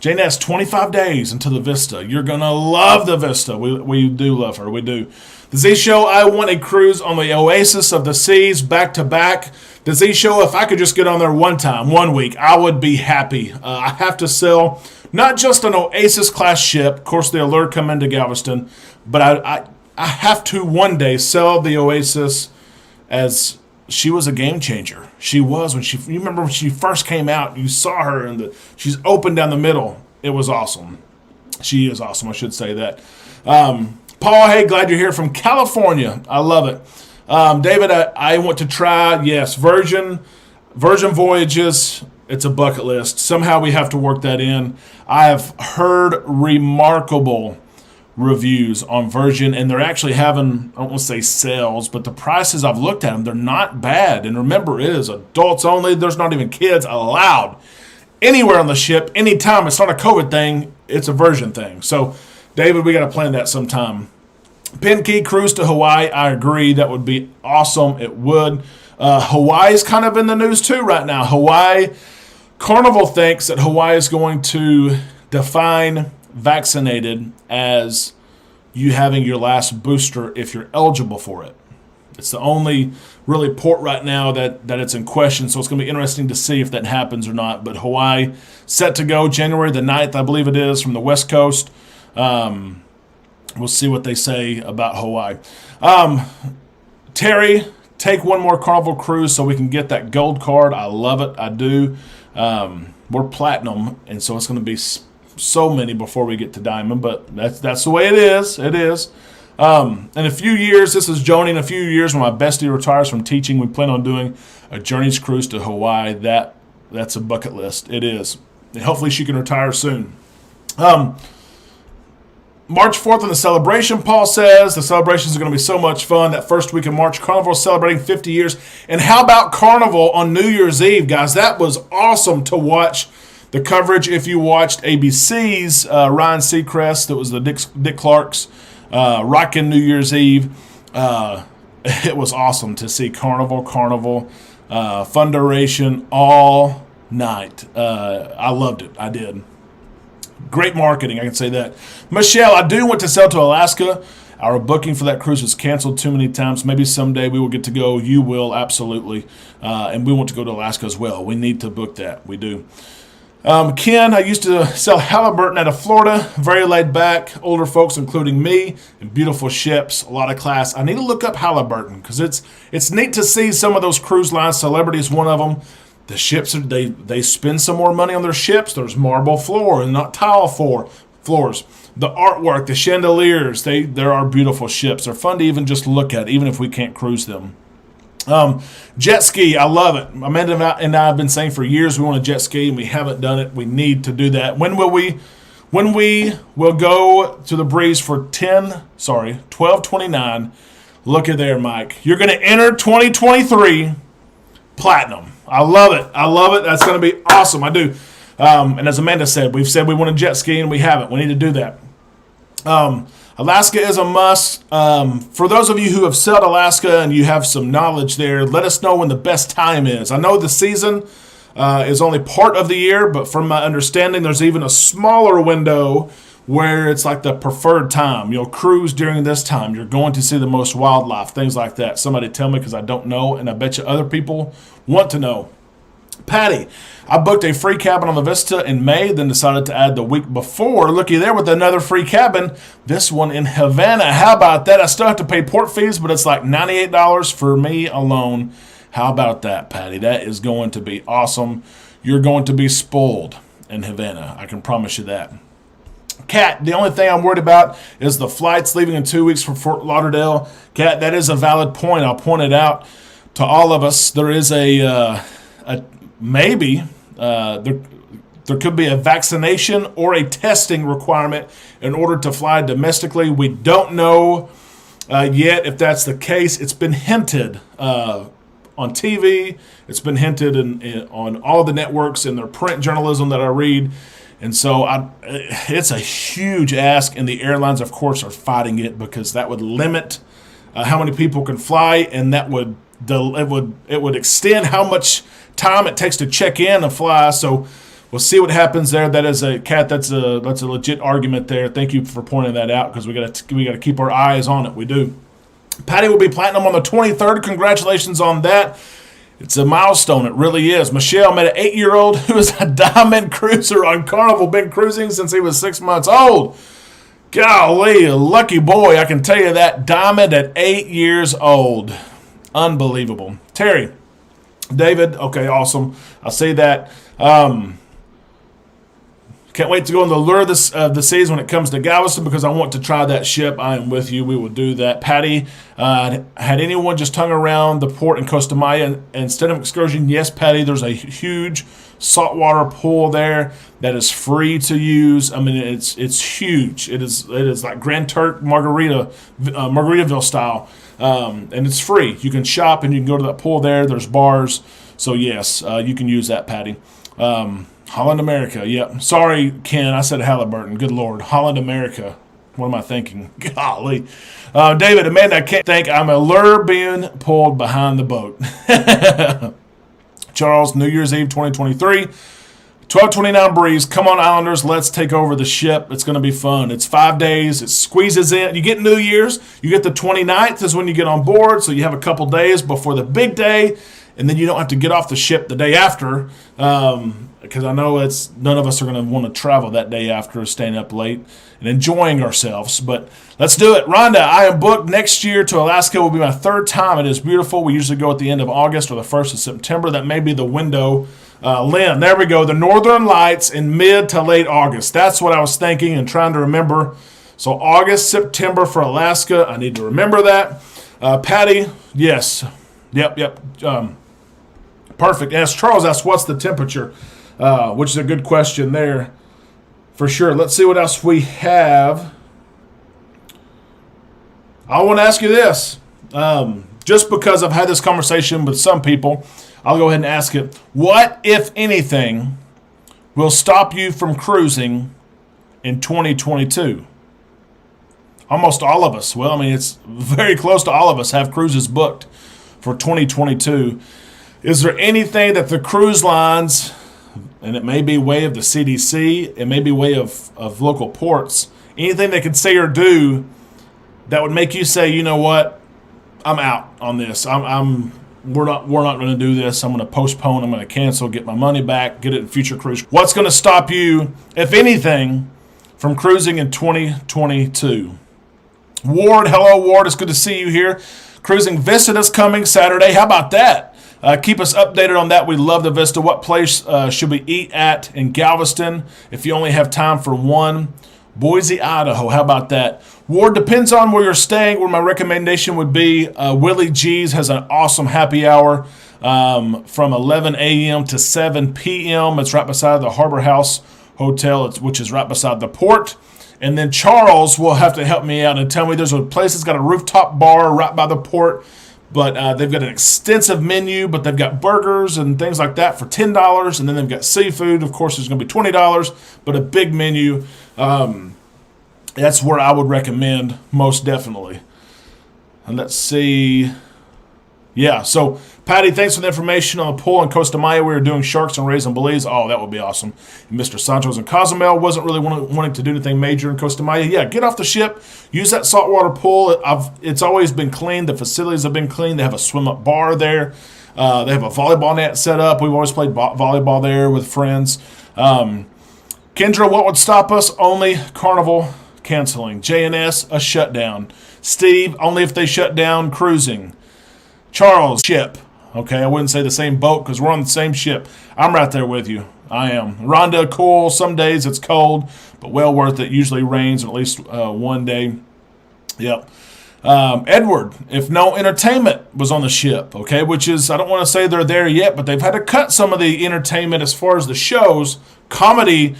Jane has 25 days until the Vista. You're going to love the Vista. We do love her. We do. The Z Show, I want a cruise on the Oasis of the Seas back-to-back. The Z Show, if I could just get on there one week, I would be happy. I have to sell not just an Oasis-class ship. Of course, the Allure come into Galveston. But I have to one day sell the Oasis, as she was a game changer. She was you remember when she first came out, you saw her and she's open down the middle. It was awesome. She is awesome, I should say that. Paul, hey, glad you're here from California. I love it. David, I want to try, yes, Virgin Voyages. It's a bucket list. Somehow we have to work that in. I have heard remarkable reviews on Virgin, and they're actually having, I don't want to say sales, but the prices I've looked at them, they're not bad. And remember, it is adults only. There's not even kids allowed anywhere on the ship, anytime. It's not a COVID thing. It's a Virgin thing. So, David, we got to plan that sometime. Pin Key cruise to Hawaii, I agree. That would be awesome. It would. Hawaii's kind of in the news too right now. Carnival thinks that Hawaii is going to define vaccinated as you having your last booster if you're eligible for it. It's the only really port right now that it's in question, so it's going to be interesting to see if that happens or not. But Hawaii set to go January the 9th, I believe it is, from the West Coast. We'll see what they say about Hawaii. Terry, take one more Carnival cruise so we can get that gold card. I love it. I do. We're platinum, and so it's going to be so many before we get to diamond, but that's the way it is. It is. In a few years, this is Joni, in a few years when my bestie retires from teaching, we plan on doing a Journey's cruise to Hawaii. That's a bucket list. It is. And hopefully she can retire soon. March 4th in the celebration, Paul says. The celebrations are going to be so much fun. That first week of March, Carnival is celebrating 50 years. And how about Carnival on New Year's Eve, guys? That was awesome to watch the coverage. If you watched ABC's Ryan Seacrest, that was the Dick Clark's rockin' New Year's Eve. It was awesome to see Carnival, fun duration all night. I loved it. I did. Great marketing, I can say that. Michelle, I do want to sail to Alaska. Our booking for that cruise was canceled too many times. Maybe someday we will get to go. You will, absolutely. And we want to go to Alaska as well. We need to book that. We do. Ken, I used to sell Halliburton out of Florida. Very laid back, older folks, including me, and beautiful ships, a lot of class. I need to look up Halliburton because it's neat to see some of those cruise lines. Celebrity is one of them. The ships, they spend some more money on their ships. There's marble floor and not tile floors. The artwork, the chandeliers, there are beautiful ships. They're fun to even just look at, even if we can't cruise them. Jet ski, I love it. Amanda and I have been saying for years we want to jet ski, and we haven't done it. We need to do that. When will we? When we will go to the breeze for 12/29. Look at there, Mike. You're going to enter 2023 platinum. I love it. That's going to be awesome. I do. And as Amanda said, we've said we want to jet ski, and we haven't. We need to do that. Alaska is a must. For those of you who have sailed Alaska and you have some knowledge there, let us know when the best time is. I know the season is only part of the year, but from my understanding, there's even a smaller window where it's like the preferred time. You'll cruise during this time. You're going to see the most wildlife, things like that. Somebody tell me because I don't know, and I bet you other people want to know. Patty, I booked a free cabin on the Vista in May, then decided to add the week before. Looky there with another free cabin, this one in Havana. How about that? I still have to pay port fees, but it's like $98 for me alone. How about that, Patty? That is going to be awesome. You're going to be spoiled in Havana. I can promise you that. Kat, the only thing I'm worried about is the flights leaving in 2 weeks from Fort Lauderdale. Kat, that is a valid point. I'll point it out to all of us. There is there could be a vaccination or a testing requirement in order to fly domestically. We don't know yet if that's the case. It's been hinted on TV. It's been hinted on all the networks and their print journalism that I read. And so it's a huge ask, and the airlines, of course, are fighting it because that would limit how many people can fly, and that would extend how much time it takes to check in and fly. So we'll see what happens there. That is that's a legit argument there. Thank you for pointing that out because we got to keep our eyes on it. We do. Patty will be platinum on the 23rd. Congratulations on that. It's a milestone. It really is. Michelle met an 8-year-old who is a diamond cruiser on Carnival. Been cruising since he was 6 months old. Golly, a lucky boy. I can tell you that. Diamond at 8 years old. Unbelievable. Terry. David. Okay, awesome. I'll say that. Can't wait to go on the lure of the seas when it comes to Galveston because I want to try that ship. I am with you. We will do that. Patty, had anyone just hung around the port in Costa Maya instead of excursion? Yes, Patty. There's a huge saltwater pool there that is free to use. I mean, it's huge. It is like Grand Turk Margaritaville style, and it's free. You can shop and you can go to that pool there. There's bars. So yes, you can use that, Patty. Holland America, yep. Sorry, Ken, I said Halliburton. Good Lord. Holland America. What am I thinking? Golly. David, Amanda, I can't think. I'm a lure being pulled behind the boat. Charles, New Year's Eve 2023. 12:29 breeze. Come on, Islanders. Let's take over the ship. It's going to be fun. It's 5 days. It squeezes in. You get New Year's. You get the 29th is when you get on board. So you have a couple days before the big day. And then you don't have to get off the ship the day after. Because I know none of us are going to want to travel that day after, staying up late and enjoying ourselves. But let's do it. Rhonda, I am booked next year to Alaska. It will be my third time. It is beautiful. We usually go at the end of August or the 1st of September. That may be the window. Lynn, there we go. The Northern Lights in mid to late August. That's what I was thinking and trying to remember. So August, September for Alaska. I need to remember that. Patty, yes. Yep. Perfect. As Charles asked, what's the temperature? Which is a good question there for sure. Let's see what else we have. I want to ask you this. Just because I've had this conversation with some people, I'll go ahead and ask it. What, if anything, will stop you from cruising in 2022? Almost all of us. Well, I mean, it's very close to all of us have cruises booked for 2022. Is there anything that the cruise lines, and it may be way of the CDC, it may be way of local ports, anything they could say or do that would make you say, you know what, I'm out on this. We're not going to do this. I'm going to postpone. I'm going to cancel, get my money back, get it in future cruise. What's going to stop you, if anything, from cruising in 2022? Ward, hello, Ward. It's good to see you here. Cruising Vista this coming Saturday. How about that? Keep us updated on that. We love the Vista. What place should we eat at in Galveston if you only have time for one? Boise, Idaho. How about that? Ward, depends on where you're staying. Where my recommendation would be, Willie G's has an awesome happy hour from 11 a.m. to 7 p.m. It's right beside the Harbor House Hotel, which is right beside the port. And then Charles will have to help me out and tell me there's a place that's got a rooftop bar right by the port. But they've got an extensive menu, but they've got burgers and things like that for $10. And then they've got seafood. Of course, it's going to be $20, but a big menu. That's where I would recommend most definitely. And let's see. Yeah, so Patty, thanks for the information on the pool in Costa Maya. We were doing sharks and rays and belize. Oh, that would be awesome. And Mr. Santos and Cozumel wasn't really wanting to do anything major in Costa Maya. Yeah, get off the ship. Use that saltwater pool. It's always been clean. The facilities have been clean. They have a swim-up bar there. They have a volleyball net set up. We've always played volleyball there with friends. Kendra, what would stop us? Only Carnival canceling. JNS, a shutdown. Steve, only if they shut down cruising. Charles, ship. Okay, I wouldn't say the same boat because we're on the same ship. I'm right there with you. I am. Rhonda, cool. Some days it's cold, but well worth it. Usually rains at least one day. Yep. Edward, if no entertainment was on the ship, okay, which is, I don't want to say they're there yet, but they've had to cut some of the entertainment as far as the shows. Comedy,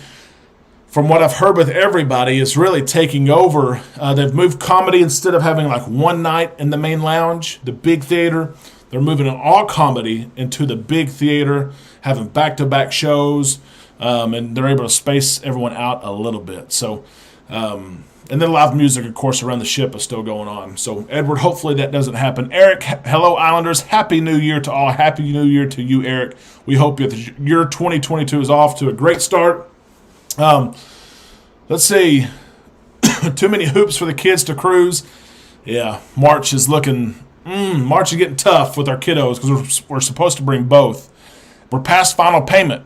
from what I've heard with everybody, is really taking over. They've moved comedy instead of having like one night in the main lounge, the big theater. They're moving all comedy into the big theater, having back-to-back shows, and they're able to space everyone out a little bit. So, and then live music, of course, around the ship is still going on. So, Edward, hopefully that doesn't happen. Eric, hello, Islanders. Happy New Year to all. Happy New Year to you, Eric. We hope your 2022 is off to a great start. Let's see. Too many hoops for the kids to cruise. Yeah, March is getting tough with our kiddos because we're supposed to bring both. We're past final payment.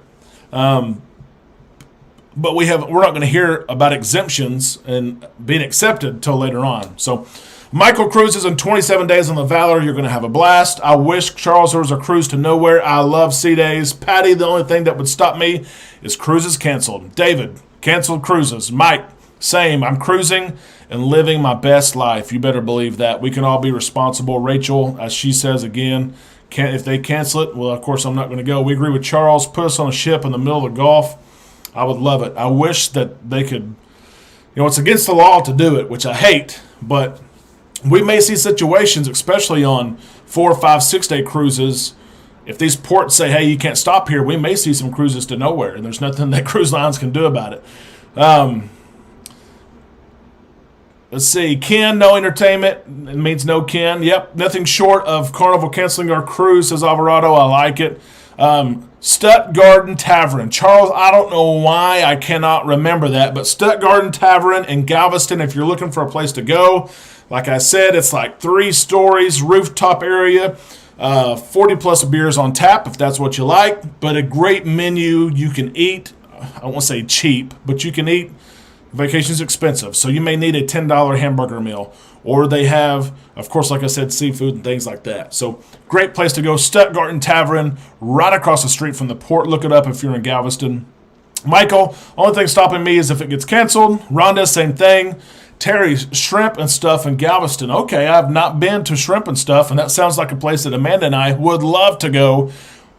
But we're not going to hear about exemptions and being accepted until later on. So Michael cruises in 27 days on the Valor. You're going to have a blast. I wish, Charles, there was a cruise to nowhere. I love sea days. Patty, the only thing that would stop me is cruises canceled. David, canceled cruises. Mike, same. I'm cruising and living my best life. You better believe that. We can all be responsible. Rachel, as she says again, if they cancel it, well, of course, I'm not going to go. We agree with Charles. Put us on a ship in the middle of the Gulf. I would love it. I wish that they could, it's against the law to do it, which I hate, but we may see situations, especially on 4, 5, 6 day cruises. If these ports say, hey, you can't stop here, we may see some cruises to nowhere, and there's nothing that cruise lines can do about it. Let's see. Ken, no entertainment. It means no Ken. Yep. Nothing short of Carnival canceling our cruise, says Alvarado. I like it. Stuttgart Tavern. Charles, I don't know why I cannot remember that, but Stuttgart Tavern in Galveston, if you're looking for a place to go, like I said, it's like 3 stories, rooftop area, 40 plus beers on tap if that's what you like, but a great menu. You can eat, I won't say cheap, but you can eat. Vacation's expensive, so you may need a $10 hamburger meal. Or they have, of course, like I said, seafood and things like that. So great place to go. Stuttgart Tavern, right across the street from the port. Look it up if you're in Galveston. Michael, only thing stopping me is if it gets canceled. Rhonda, same thing. Terry's Shrimp and Stuff in Galveston. Okay, I've not been to Shrimp and Stuff, and that sounds like a place that Amanda and I would love to go.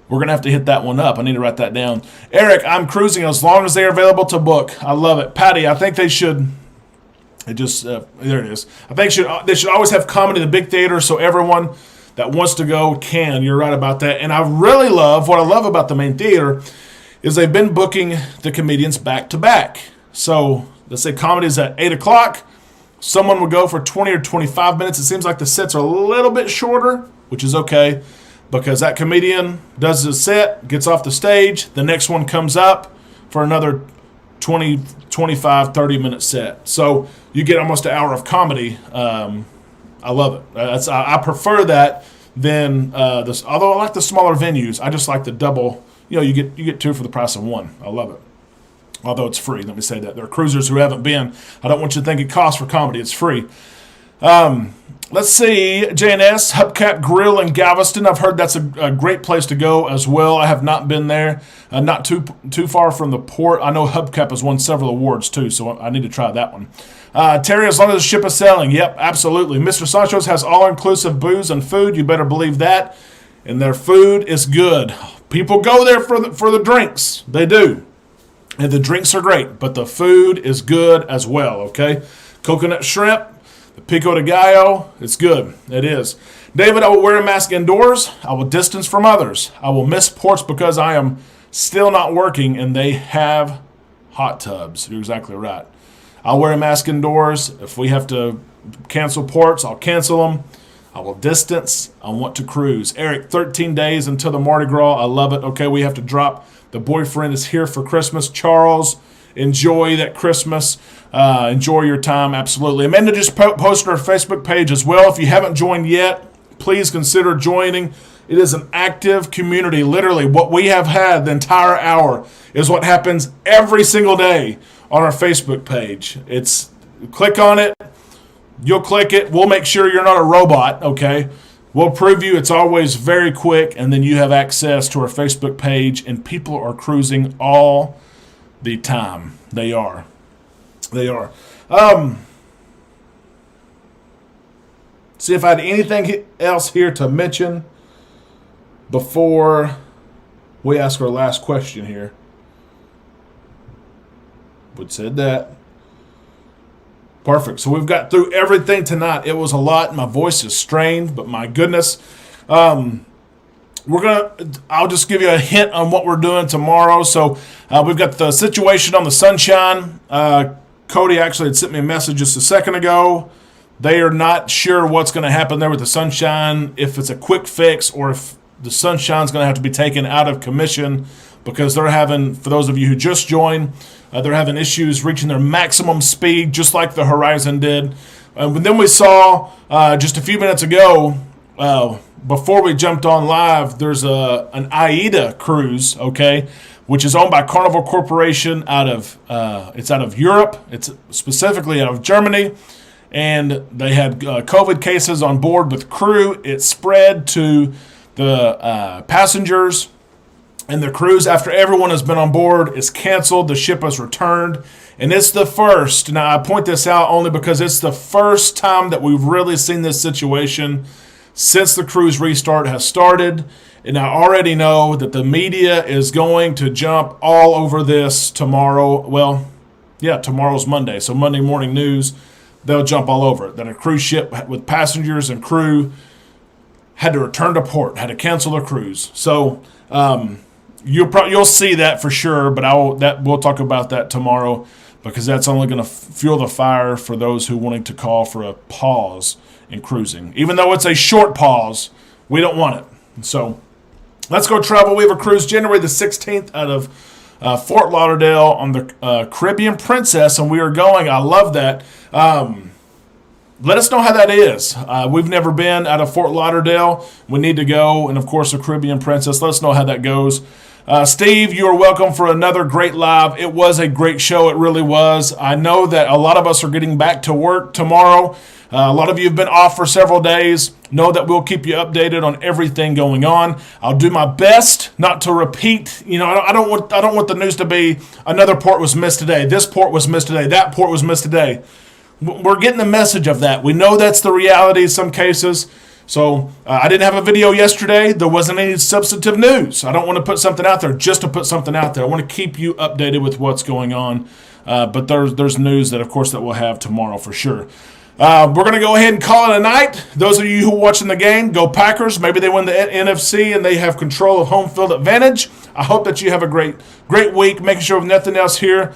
We're going to have to hit that one up. I need to write that down. Eric, I'm cruising as long as they are available to book. I love it. Patty, I think they should... there it is. I think they should always have comedy in the big theater so everyone that wants to go can. You're right about that. And I really love, what I love about the main theater is they've been booking the comedians back to back. So let's say comedy is at 8 o'clock. Someone would go for 20 or 25 minutes. It seems like the sets are a little bit shorter, which is okay, because that comedian does his set, gets off the stage, the next one comes up for another 20, 25, 30-minute set. So you get almost an hour of comedy. I love it. I prefer that than this. Although I like the smaller venues, I just like the double. You get 2 for the price of 1. I love it. Although it's free, let me say that. There are cruisers who haven't been. I don't want you to think it costs for comedy. It's free. Let's see, J&S, Hubcap Grill in Galveston. I've heard that's a great place to go as well. I have not been there. Not too far from the port. I know Hubcap has won several awards too, so I need to try that one. Terry, as long as the ship is sailing. Yep, absolutely. Mr. Sancho's has all-inclusive booze and food. You better believe that. And their food is good. People go there for the drinks. They do. And the drinks are great, but the food is good as well, okay? Coconut shrimp. The pico de gallo, it's good. It is. David, I will wear a mask indoors. I will distance from others. I will miss ports because I am still not working and they have hot tubs. You're exactly right. I'll wear a mask indoors. If we have to cancel ports, I'll cancel them. I will distance. I want to cruise. Eric, 13 days until the Mardi Gras. I love it. Okay, we have to drop. The boyfriend is here for Christmas. Charles, enjoy that Christmas. Enjoy your time, absolutely. Amanda just posted her Facebook page as well. If you haven't joined yet, please consider joining. It is an active community. Literally, what we have had the entire hour is what happens every single day on our Facebook page. Click on it. You'll click it. We'll make sure you're not a robot, okay? We'll prove you it's always very quick, and then you have access to our Facebook page, and people are cruising all the time. They are. See if I had anything else here to mention before we ask our last question here. Would said that. Perfect. So we've got through everything tonight. It was a lot. My voice is strained, but my goodness. I'll just give you a hint on what we're doing tomorrow. So we've got the situation on the Sunshine. Cody actually had sent me a message just a second ago. They are not sure what's going to happen there with the Sunshine, if it's a quick fix or if the Sunshine's going to have to be taken out of commission, because they're having, for those of you who just joined, they're having issues reaching their maximum speed, just like the Horizon did. And then we saw just a few minutes ago, before we jumped on live, there's an AIDA cruise, okay, which is owned by Carnival Corporation it's out of Europe. It's specifically out of Germany. And they had COVID cases on board with crew. It spread to the passengers. And the cruise, after everyone has been on board, is canceled. The ship has returned. And it's the first. Now, I point this out only because it's the first time that we've really seen this situation since the cruise restart has started. And I already know that the media is going to jump all over this tomorrow. Well, yeah, tomorrow's Monday. So Monday morning news, they'll jump all over it. That a cruise ship with passengers and crew had to return to port, had to cancel their cruise. So you'll see that for sure, but we'll talk about that tomorrow. because that's only going to fuel the fire for those who wanting to call for a pause in cruising. Even though it's a short pause, we don't want it. So let's go travel. We have a cruise January the 16th out of Fort Lauderdale on the Caribbean Princess, and we are going. I love that. Let us know how that is. We've never been out of Fort Lauderdale. We need to go, and of course the Caribbean Princess. Let us know how that goes. Steve, you are welcome for another great live. It was a great show. It really was. I know that a lot of us are getting back to work tomorrow. A lot of you have been off for several days. Know that we'll keep you updated on everything going on. I'll do my best not to repeat. I don't want the news to be another port was missed today. This port was missed today. That port was missed today. We're getting the message of that. We know that's the reality in some cases. So I didn't have a video yesterday. There wasn't any substantive news. I don't want to put something out there just to put something out there. I want to keep you updated with what's going on. But there's news that, of course, that we'll have tomorrow for sure. We're going to go ahead and call it a night. Those of you who are watching the game, go Packers. Maybe they win the NFC and they have control of home field advantage. I hope that you have a great week. Making sure with nothing else here.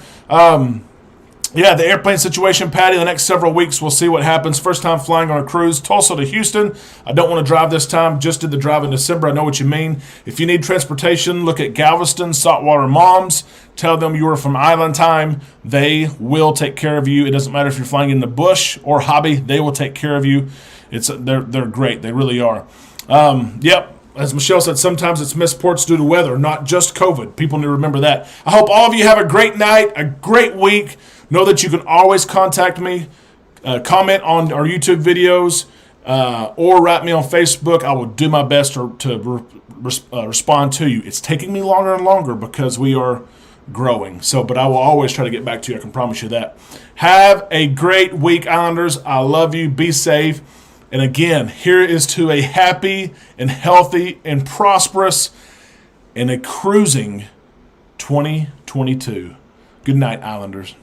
The airplane situation, Patty, the next several weeks, we'll see what happens. First time flying on a cruise, Tulsa to Houston. I don't want to drive this time. Just did the drive in December. I know what you mean. If you need transportation, look at Galveston, Saltwater Moms. Tell them you are from Island Time. They will take care of you. It doesn't matter if you're flying in the bush or hobby. They will take care of you. They're great. They really are. As Michelle said, sometimes it's missed ports due to weather, not just COVID. People need to remember that. I hope all of you have a great night, a great week. Know that you can always contact me, comment on our YouTube videos, or write me on Facebook. I will do my best to respond to you. It's taking me longer and longer because we are growing. But I will always try to get back to you. I can promise you that. Have a great week, Islanders. I love you. Be safe. And again, here is to a happy and healthy and prosperous and a cruising 2022. Good night, Islanders.